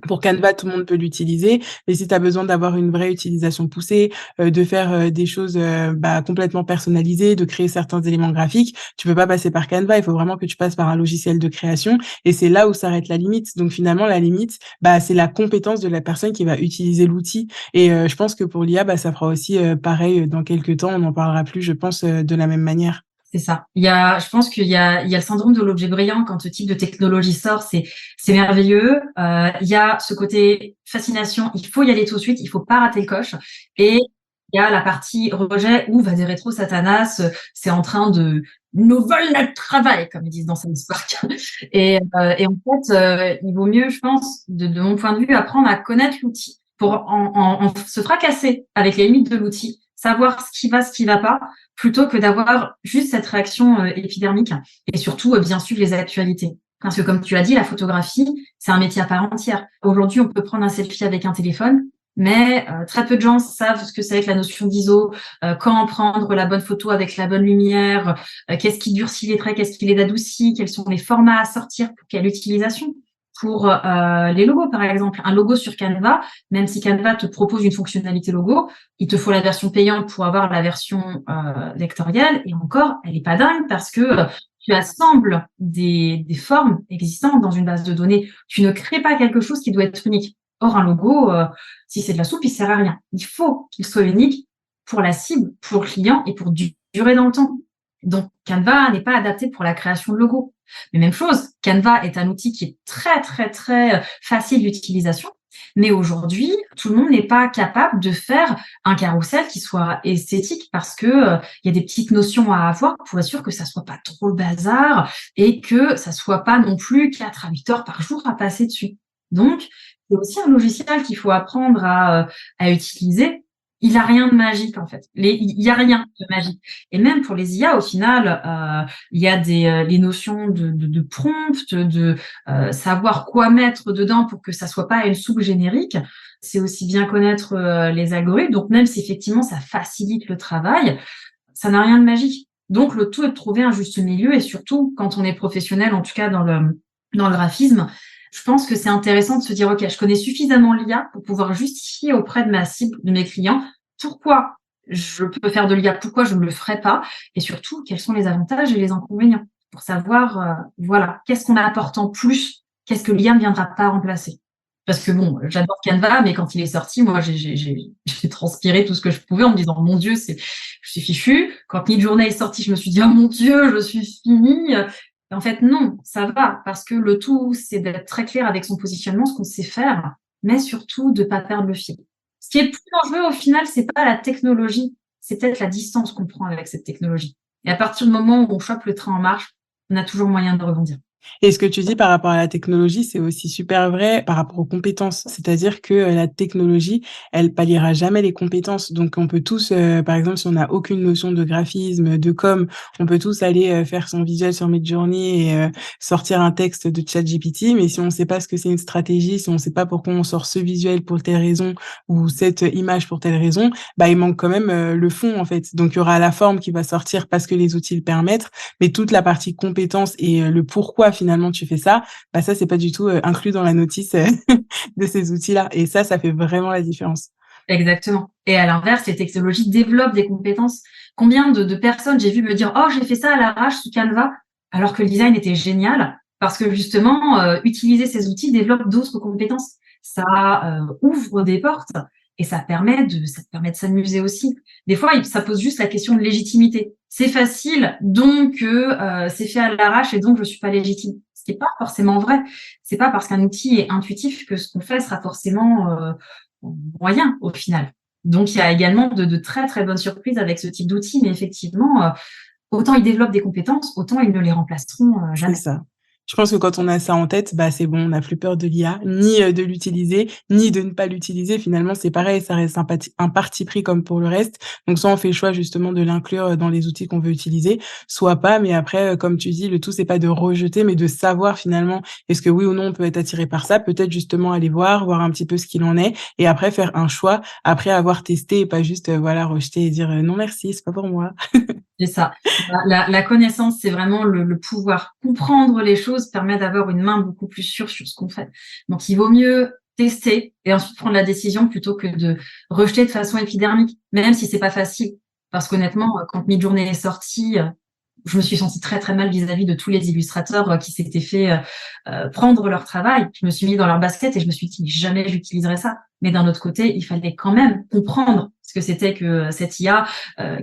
Pour Canva, tout le monde peut l'utiliser, mais si tu as besoin d'avoir une vraie utilisation poussée, de faire des choses bah, complètement personnalisées, de créer certains éléments graphiques, tu peux pas passer par Canva. Il faut vraiment que tu passes par un logiciel de création, et c'est là où s'arrête la limite. Donc finalement, la limite, bah, c'est la compétence de la personne qui va utiliser l'outil. Et je pense que pour l'IA, bah, ça fera aussi pareil dans quelques temps. On n'en parlera plus, je pense, de la même manière. C'est ça. Je pense qu'il y a le syndrome de l'objet brillant quand ce type de technologie sort, c'est merveilleux. Il y a ce côté fascination, il faut y aller tout de suite, il faut pas rater le coche. Et il y a la partie rejet où va des rétro satanas, c'est en train de nous volent notre travail, comme ils disent dans South Park. Et en fait, il vaut mieux, je pense, de mon point de vue, apprendre à connaître l'outil pour en se fracasser avec les limites de l'outil, savoir ce qui va pas plutôt que d'avoir juste cette réaction épidermique et surtout bien suivre les actualités. Parce que comme tu l'as dit, la photographie, c'est un métier à part entière. Aujourd'hui, on peut prendre un selfie avec un téléphone, mais très peu de gens savent ce que c'est que la notion d'ISO, quand prendre la bonne photo avec la bonne lumière, qu'est-ce qui durcit les traits, qu'est-ce qui les adoucit, quels sont les formats à sortir pour quelle utilisation. Pour les logos, par exemple, un logo sur Canva, même si Canva te propose une fonctionnalité logo, il te faut la version payante pour avoir la version vectorielle. Et encore, elle est pas dingue parce que tu assembles des formes existantes dans une base de données. Tu ne crées pas quelque chose qui doit être unique. Or, un logo, si c'est de la soupe, il sert à rien. Il faut qu'il soit unique pour la cible, pour le client et pour durer dans le temps. Donc, Canva n'est pas adapté pour la création de logos. Mais même chose, Canva est un outil qui est très, très, très facile d'utilisation. Mais aujourd'hui, tout le monde n'est pas capable de faire un carrousel qui soit esthétique parce que il y a des petites notions à avoir pour être sûr que ça soit pas trop le bazar et que ça soit pas non plus 4 à 8 heures par jour à passer dessus. Donc, c'est aussi un logiciel qu'il faut apprendre à utiliser il a rien de magique en fait. Il y a rien de magique. Et même pour les IA, au final, il y a les notions de prompt, de savoir quoi mettre dedans pour que ça soit pas une soupe générique. C'est aussi bien connaître les algorithmes. Donc même si effectivement ça facilite le travail, ça n'a rien de magique. Donc le tout est de trouver un juste milieu et surtout quand on est professionnel, en tout cas dans le graphisme, je pense que c'est intéressant de se dire, OK, je connais suffisamment l'IA pour pouvoir justifier auprès de ma cible, de mes clients, pourquoi je peux faire de l'IA, pourquoi je ne le ferai pas, et surtout, quels sont les avantages et les inconvénients, pour savoir, voilà, qu'est-ce qu'on apporte en plus, qu'est-ce que l'IA ne viendra pas remplacer. Parce que bon, j'adore Canva, mais quand il est sorti, moi, j'ai transpiré tout ce que je pouvais en me disant, mon Dieu, je suis fichu. Quand Midjourney est sorti, je me suis dit, oh mon Dieu, je suis finie. En fait, non, ça va, parce que le tout, c'est d'être très clair avec son positionnement, ce qu'on sait faire, mais surtout de pas perdre le fil. Ce qui est plus dangereux, au final, c'est pas la technologie, c'est peut-être la distance qu'on prend avec cette technologie. Et à partir du moment où on chope le train en marche, on a toujours moyen de rebondir. Et ce que tu dis par rapport à la technologie, c'est aussi super vrai par rapport aux compétences. C'est-à-dire que, la technologie, elle palliera jamais les compétences. Donc on peut tous, par exemple, si on n'a aucune notion de graphisme, de com, on peut tous aller, faire son visuel sur Midjourney et sortir un texte de ChatGPT. Mais si on sait pas ce que c'est une stratégie, si on sait pas pourquoi on sort ce visuel pour telle raison ou cette image pour telle raison, bah, il manque quand même, le fond, en fait. Donc il y aura la forme qui va sortir parce que les outils le permettent, mais toute la partie compétences et le pourquoi finalement tu fais ça, bah ça c'est pas du tout inclus dans la notice de ces outils-là. Et ça fait vraiment la différence. Exactement. Et à l'inverse, les technologies développent des compétences. Combien de personnes j'ai vu me dire, oh, j'ai fait ça à l'arrache sous Canva, alors que le design était génial, parce que justement, utiliser ces outils développe d'autres compétences. Ça ouvre des portes et ça te permet de s'amuser aussi. Des fois, ça pose juste la question de légitimité. C'est facile, donc c'est fait à l'arrache et donc je suis pas légitime. Ce qui n'est pas forcément vrai. C'est pas parce qu'un outil est intuitif que ce qu'on fait sera forcément moyen au final. Donc il y a également de très très bonnes surprises avec ce type d'outils, mais effectivement, autant ils développent des compétences, autant ils ne les remplaceront C'est jamais. ça. Je pense que quand on a ça en tête, bah, c'est bon, on n'a plus peur de l'IA, ni, de l'utiliser, ni de ne pas l'utiliser. Finalement, c'est pareil, ça reste un parti pris comme pour le reste. Donc soit on fait le choix justement de l'inclure, dans les outils qu'on veut utiliser, soit pas. Mais après, comme tu dis, le tout, c'est pas de rejeter, mais de savoir finalement, est-ce que oui ou non on peut être attiré par ça? Peut-être justement aller voir un petit peu ce qu'il en est et après faire un choix après avoir testé et pas juste, voilà, rejeter et dire: «Non merci, c'est pas pour moi». C'est ça. La connaissance, c'est vraiment le pouvoir. Comprendre les choses permet d'avoir une main beaucoup plus sûre sur ce qu'on fait. Donc, il vaut mieux tester et ensuite prendre la décision plutôt que de rejeter de façon épidermique, même si c'est pas facile. Parce qu'honnêtement, quand Midjourney est sorti, je me suis sentie très très mal vis-à-vis de tous les illustrateurs qui s'étaient fait prendre leur travail. Je me suis mis dans leur basket et je me suis dit jamais j'utiliserai ça. Mais d'un autre côté, il fallait quand même comprendre ce que c'était que cette IA,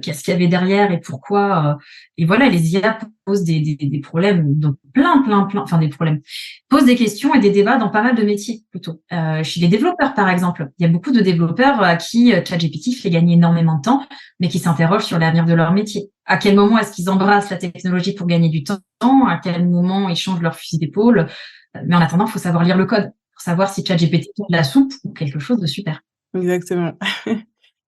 qu'est-ce qu'il y avait derrière et pourquoi. Et voilà, les IA posent des problèmes, donc enfin des problèmes, posent des questions et des débats dans pas mal de métiers plutôt. Chez les développeurs, par exemple, il y a beaucoup de développeurs à qui ChatGPT fait gagner énormément de temps, mais qui s'interrogent sur l'avenir de leur métier. À quel moment est-ce qu'ils embrassent la technologie pour gagner du temps? À quel moment ils changent leur fusil d'épaule? Mais en attendant, il faut savoir lire le code pour savoir si ChatGPT est de la soupe ou quelque chose de super. Exactement.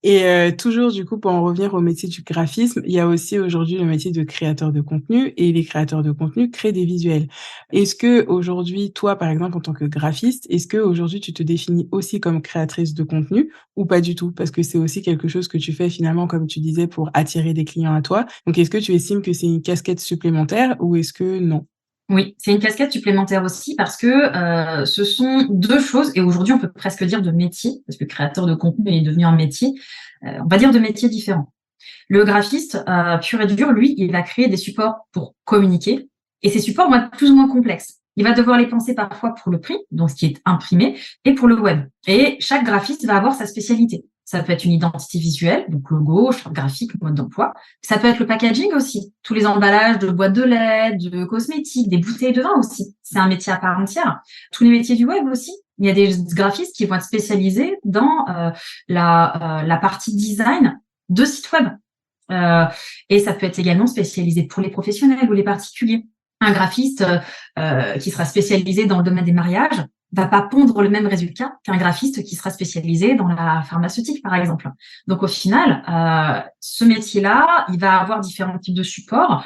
Et toujours du coup pour en revenir au métier du graphisme, il y a aussi aujourd'hui le métier de créateur de contenu et les créateurs de contenu créent des visuels. Est-ce qu'aujourd'hui, toi par exemple en tant que graphiste, est-ce qu'aujourd'hui tu te définis aussi comme créatrice de contenu ou pas du tout? Parce que c'est aussi quelque chose que tu fais finalement comme tu disais pour attirer des clients à toi. Donc est-ce que tu estimes que c'est une casquette supplémentaire ou est-ce que non? Oui, c'est une casquette supplémentaire aussi parce que ce sont 2 choses et aujourd'hui on peut presque dire de métier, parce que créateur de contenu est devenu un métier, on va dire de métiers différents. Le graphiste, pur et dur, lui, il va créer des supports pour communiquer et ces supports vont être plus ou moins complexes. Il va devoir les penser parfois pour le print, donc ce qui est imprimé, et pour le web. Et chaque graphiste va avoir sa spécialité. Ça peut être une identité visuelle, donc logo, charte graphique, mode d'emploi. Ça peut être le packaging aussi, tous les emballages de boîtes de lait, de cosmétiques, des bouteilles de vin aussi. C'est un métier à part entière. Tous les métiers du web aussi. Il y a des graphistes qui vont être spécialisés dans la partie design de sites web. Et ça peut être également spécialisé pour les professionnels ou les particuliers. Un graphiste qui sera spécialisé dans le domaine des mariages va pas pondre le même résultat qu'un graphiste qui sera spécialisé dans la pharmaceutique, par exemple. Donc, au final, ce métier-là, il va avoir différents types de supports,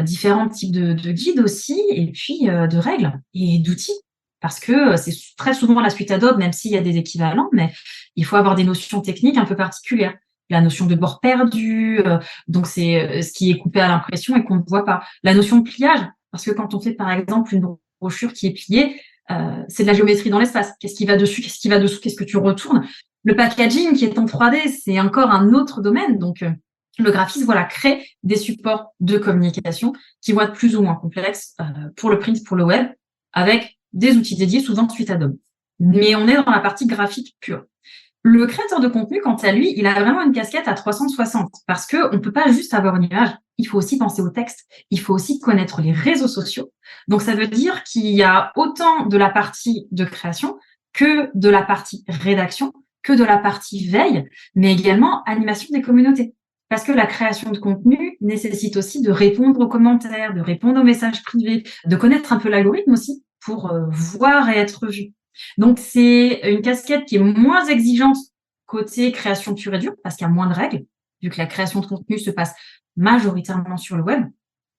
différents types de guides aussi, et puis de règles et d'outils. Parce que c'est très souvent la suite Adobe, même s'il y a des équivalents, mais il faut avoir des notions techniques un peu particulières. La notion de bord perdu, donc c'est ce qui est coupé à l'impression et qu'on ne voit pas. La notion de pliage, parce que quand on fait par exemple une brochure qui est pliée, c'est de la géométrie dans l'espace. Qu'est-ce qui va dessus, qu'est-ce qui va dessous, qu'est-ce que tu retournes? Le packaging qui est en 3D, c'est encore un autre domaine. Donc, le graphisme, voilà, crée des supports de communication qui vont être plus ou moins complexes pour le print, pour le web, avec des outils dédiés, souvent suite Adobe. Mais on est dans la partie graphique pure. Le créateur de contenu, quant à lui, il a vraiment une casquette à 360 parce que on peut pas juste avoir une image. Il faut aussi penser au texte. Il faut aussi connaître les réseaux sociaux. Donc, ça veut dire qu'il y a autant de la partie de création que de la partie rédaction, que de la partie veille, mais également animation des communautés. Parce que la création de contenu nécessite aussi de répondre aux commentaires, de répondre aux messages privés, de connaître un peu l'algorithme aussi pour voir et être vu. Donc, c'est une casquette qui est moins exigeante côté création pure et dure, parce qu'il y a moins de règles, vu que la création de contenu se passe majoritairement sur le web,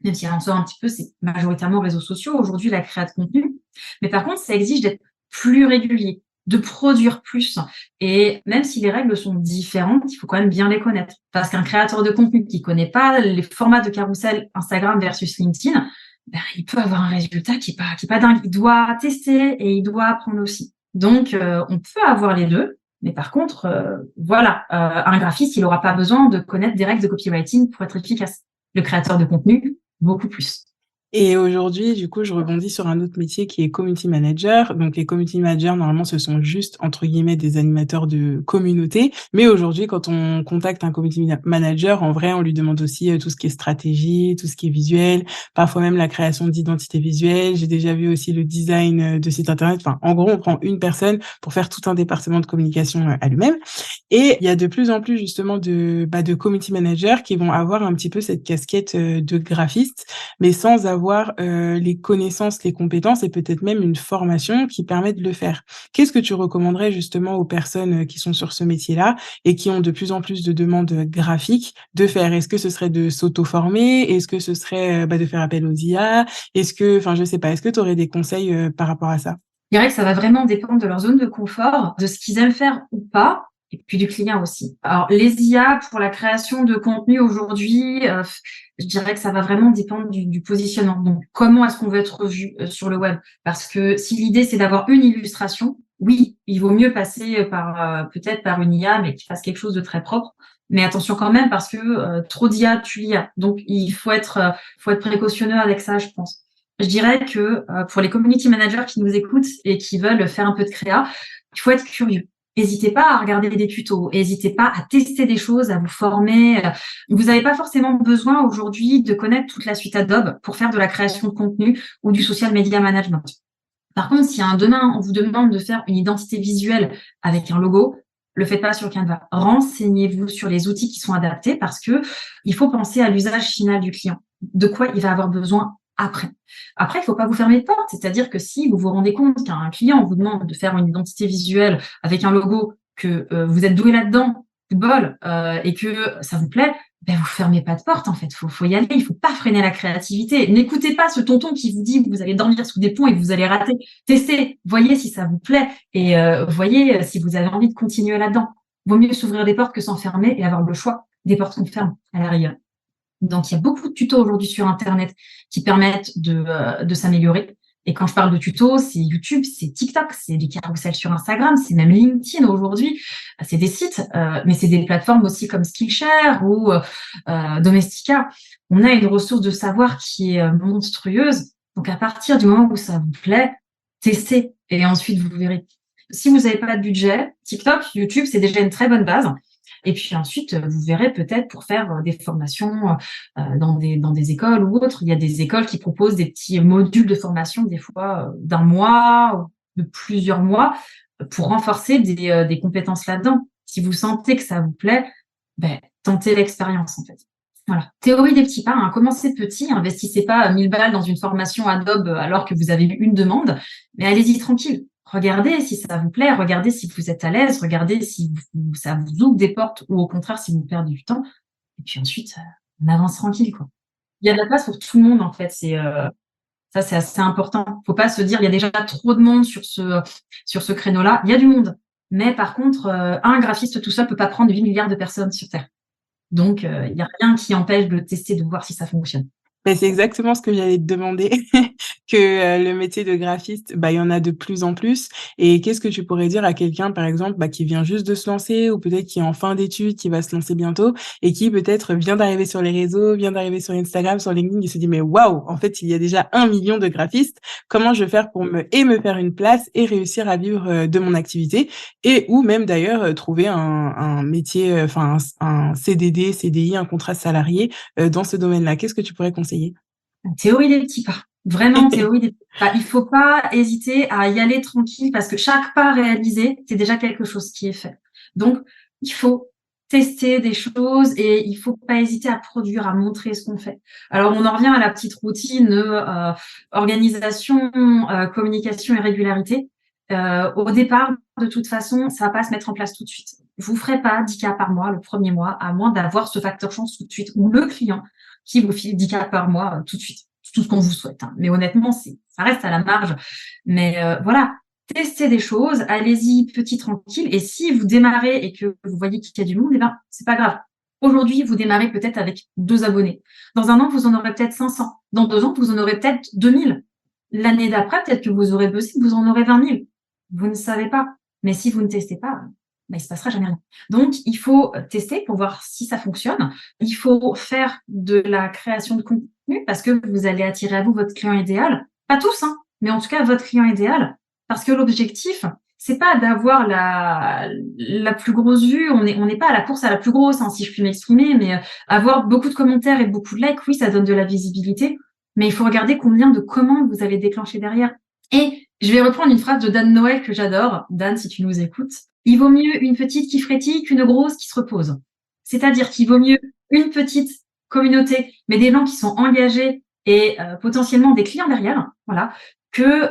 même si elle en sort un petit peu, c'est majoritairement réseaux sociaux, aujourd'hui, la création de contenu. Mais par contre, ça exige d'être plus régulier, de produire plus. Et même si les règles sont différentes, il faut quand même bien les connaître. Parce qu'un créateur de contenu qui connaît pas les formats de carrousel Instagram versus LinkedIn, ben, il peut avoir un résultat qui est pas dingue. Il doit tester et il doit apprendre aussi. Donc, on peut avoir les deux. Mais par contre, voilà, un graphiste, il n'aura pas besoin de connaître des règles de copywriting pour être efficace. Le créateur de contenu, beaucoup plus. Et aujourd'hui, du coup, je rebondis sur un autre métier qui est community manager. Donc, les community managers, normalement, ce sont juste, entre guillemets, des animateurs de communauté. Mais aujourd'hui, quand on contacte un community manager, en vrai, on lui demande aussi tout ce qui est stratégie, tout ce qui est visuel, parfois même la création d'identité visuelle. J'ai déjà vu aussi le design de site internet. Enfin, en gros, on prend une personne pour faire tout un département de communication à lui-même. Et il y a de plus en plus, justement, de community managers qui vont avoir un petit peu cette casquette de graphiste, mais sans avoir les connaissances, les compétences et peut-être même une formation qui permet de le faire. Qu'est-ce que tu recommanderais justement aux personnes qui sont sur ce métier-là et qui ont de plus en plus de demandes graphiques de faire? Est-ce que ce serait de s'auto-former? Est-ce que ce serait de faire appel aux IA? Enfin, je sais pas, est-ce que tu aurais des conseils par rapport à ça? Je dirais que ça va vraiment dépendre de leur zone de confort, de ce qu'ils aiment faire ou pas, et puis du client aussi. Alors, les IA pour la création de contenu aujourd'hui, je dirais que ça va vraiment dépendre du positionnement. Donc, comment est-ce qu'on veut être vu sur le web? Parce que si l'idée, c'est d'avoir une illustration, oui, il vaut mieux passer par peut-être par une IA, mais qui fasse quelque chose de très propre. Mais attention quand même, parce que trop d'IA tue l'IA. Donc, il faut être précautionneux avec ça, je pense. Je dirais que pour les community managers qui nous écoutent et qui veulent faire un peu de créa, il faut être curieux. N'hésitez pas à regarder des tutos, n'hésitez pas à tester des choses, à vous former. Vous n'avez pas forcément besoin aujourd'hui de connaître toute la suite Adobe pour faire de la création de contenu ou du social media management. Par contre, si demain on vous demande de faire une identité visuelle avec un logo, le faites pas sur Canva. Renseignez-vous sur les outils qui sont adaptés parce que il faut penser à l'usage final du client. De quoi il va avoir besoin après. Après, il faut pas vous fermer de porte. C'est-à-dire que si vous vous rendez compte qu'un client vous demande de faire une identité visuelle avec un logo, que vous êtes doué là-dedans, football, et que ça vous plaît, ben vous fermez pas de porte en fait. Faut y aller. Il faut pas freiner la créativité. N'écoutez pas ce tonton qui vous dit que vous allez dormir sous des ponts et que vous allez rater. Testez, voyez si ça vous plaît et voyez si vous avez envie de continuer là-dedans. Vaut mieux s'ouvrir des portes que s'enfermer et avoir le choix des portes qu'on ferme à la rigueur. Donc, il y a beaucoup de tutos aujourd'hui sur Internet qui permettent de s'améliorer. Et quand je parle de tutos, c'est YouTube, c'est TikTok, c'est des carousels sur Instagram, c'est même LinkedIn aujourd'hui. C'est des sites, mais c'est des plateformes aussi comme Skillshare ou Domestika. On a une ressource de savoir qui est monstrueuse. Donc, à partir du moment où ça vous plaît, testez et ensuite vous verrez. Si vous n'avez pas de budget, TikTok, YouTube, c'est déjà une très bonne base. Et puis ensuite, vous verrez peut-être pour faire des formations dans des écoles ou autres. Il y a des écoles qui proposent des petits modules de formation, des fois d'un mois, ou de plusieurs mois, pour renforcer des compétences là-dedans. Si vous sentez que ça vous plaît, ben, tentez l'expérience en fait. Voilà. Théorie des petits pas, hein. Commencez petit, investissez pas 1000 balles dans une formation Adobe alors que vous avez eu une demande, mais allez-y tranquille. regardez si ça vous plaît, regardez si vous êtes à l'aise, regardez si ça vous ouvre des portes ou au contraire si vous perdez du temps. Et puis ensuite, on avance tranquille, quoi. Il y a de la place pour tout le monde, en fait. Ça, c'est assez important. Faut pas se dire, il y a déjà trop de monde sur ce créneau-là. Il y a du monde. Mais par contre, un graphiste tout seul peut pas prendre 8 milliards de personnes sur Terre. Donc, il y a rien qui empêche de tester, de voir si ça fonctionne. Mais c'est exactement ce que j'allais te demander, que le métier de graphiste, il y en a de plus en plus. Et qu'est-ce que tu pourrais dire à quelqu'un, par exemple, qui vient juste de se lancer ou peut-être qui est en fin d'études, qui va se lancer bientôt et qui peut-être vient d'arriver sur les réseaux, vient d'arriver sur Instagram, sur LinkedIn, il se dit mais waouh, en fait, il y a déjà 1 million de graphistes. Comment je vais faire pour me faire une place et réussir à vivre de mon activité et ou même d'ailleurs trouver un métier, un CDD, CDI, un contrat salarié dans ce domaine-là. Qu'est-ce que tu pourrais conseiller? Théorie des petits pas. Vraiment, théorie des petits pas. Il faut pas hésiter à y aller tranquille parce que chaque pas réalisé, c'est déjà quelque chose qui est fait. Donc, il faut tester des choses et il faut pas hésiter à produire, à montrer ce qu'on fait. Alors, on en revient à la petite routine organisation, communication et régularité. Au départ, de toute façon, ça va pas se mettre en place tout de suite. Vous ferez pas 10 cas par mois le premier mois, à moins d'avoir ce facteur chance tout de suite ou le client qui vous file 10 cas par mois tout de suite. C'est tout ce qu'on vous souhaite. Hein. Mais honnêtement, ça reste à la marge. Mais voilà, testez des choses, allez-y petit, tranquille. Et si vous démarrez et que vous voyez qu'il y a du monde, c'est pas grave. Aujourd'hui, vous démarrez peut-être avec 2 abonnés. Dans 1 an, vous en aurez peut-être 500. Dans 2 ans, vous en aurez peut-être 2000. L'année d'après, peut-être que vous aurez bossé, vous en aurez 20 000. Vous ne savez pas. Mais si vous ne testez pas, il se passera jamais rien. Donc, il faut tester pour voir si ça fonctionne. Il faut faire de la création de contenu parce que vous allez attirer à vous votre client idéal. Pas tous, hein, mais en tout cas, votre client idéal. Parce que l'objectif, c'est pas d'avoir la plus grosse vue. On n'est pas à la course à la plus grosse, hein, si je puis m'exprimer, mais avoir beaucoup de commentaires et beaucoup de likes, oui, ça donne de la visibilité. Mais il faut regarder combien de commandes vous avez déclenché derrière. Et je vais reprendre une phrase de Dan Noël que j'adore. Dan, si tu nous écoutes. Il vaut mieux une petite qui frétille qu'une grosse qui se repose. C'est-à-dire qu'il vaut mieux une petite communauté, mais des gens qui sont engagés et potentiellement des clients derrière, voilà, que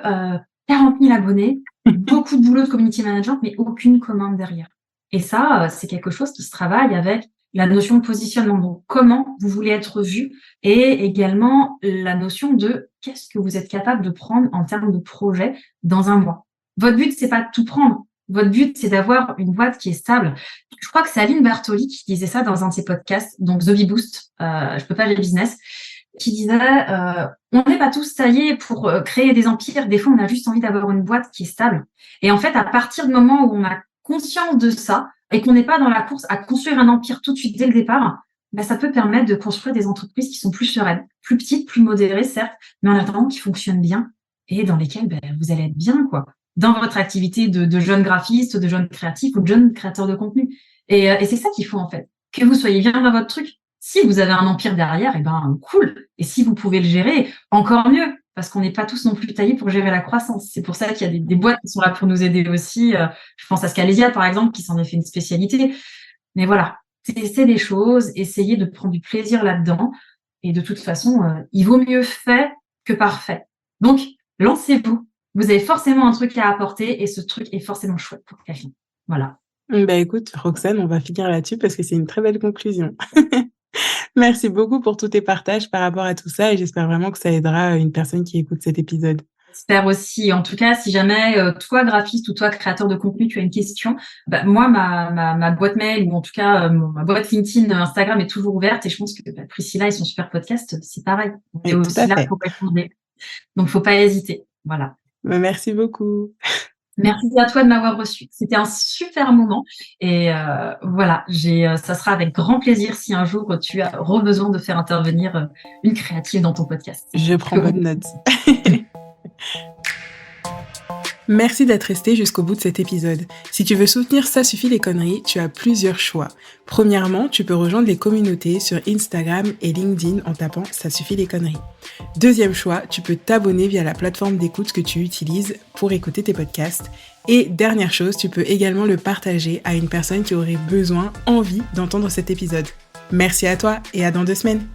40 000 abonnés, beaucoup de boulot de community management, mais aucune commande derrière. Et ça, c'est quelque chose qui se travaille avec la notion de positionnement. Donc, comment vous voulez être vu et également la notion de qu'est-ce que vous êtes capable de prendre en termes de projet dans un mois. Votre but, c'est pas de tout prendre. Votre but, c'est d'avoir une boîte qui est stable. Je crois que c'est Aline Bartoli qui disait ça dans un de ses podcasts, donc The Bee Boost, je peux pas les business, qui disait on n'est pas tous taillés pour créer des empires. Des fois, on a juste envie d'avoir une boîte qui est stable. Et en fait, à partir du moment où on a conscience de ça et qu'on n'est pas dans la course à construire un empire tout de suite dès le départ, ça peut permettre de construire des entreprises qui sont plus sereines, plus petites, plus modérées, certes, mais en attendant qui fonctionnent bien et dans lesquelles vous allez être bien, quoi, dans votre activité de jeune graphiste, de jeune créatif ou de jeune créateur de contenu. Et c'est ça qu'il faut, en fait. Que vous soyez bien dans votre truc. Si vous avez un empire derrière, cool. Et si vous pouvez le gérer, encore mieux. Parce qu'on n'est pas tous non plus taillés pour gérer la croissance. C'est pour ça qu'il y a des boîtes qui sont là pour nous aider aussi. Je pense à Scalesia, par exemple, qui s'en est fait une spécialité. Mais voilà, testez des choses, essayez de prendre du plaisir là-dedans. Et de toute façon, il vaut mieux fait que parfait. Donc, lancez-vous. Vous avez forcément un truc à apporter et ce truc est forcément chouette pour quelqu'un. Voilà. Écoute, Roxane, on va finir là-dessus parce que c'est une très belle conclusion. Merci beaucoup pour tous tes partages par rapport à tout ça et j'espère vraiment que ça aidera une personne qui écoute cet épisode. J'espère aussi. En tout cas, si jamais toi, graphiste ou toi, créateur de contenu, tu as une question, moi, ma boîte mail ou en tout cas ma boîte LinkedIn, Instagram est toujours ouverte et je pense que Priscilla et son super podcast, c'est pareil. On est aussi là pour répondre. Donc, faut pas hésiter. Voilà. Merci beaucoup. Merci à toi de m'avoir reçu. C'était un super moment. Et voilà, ça sera avec grand plaisir si un jour tu as besoin de faire intervenir une créative dans ton podcast. Je prends bonne note. Merci d'être resté jusqu'au bout de cet épisode. Si tu veux soutenir Ça suffit les conneries, tu as plusieurs choix. Premièrement, tu peux rejoindre les communautés sur Instagram et LinkedIn en tapant Ça suffit les conneries. Deuxième choix, tu peux t'abonner via la plateforme d'écoute que tu utilises pour écouter tes podcasts. Et dernière chose, tu peux également le partager à une personne qui aurait besoin, envie d'entendre cet épisode. Merci à toi et à dans 2 semaines.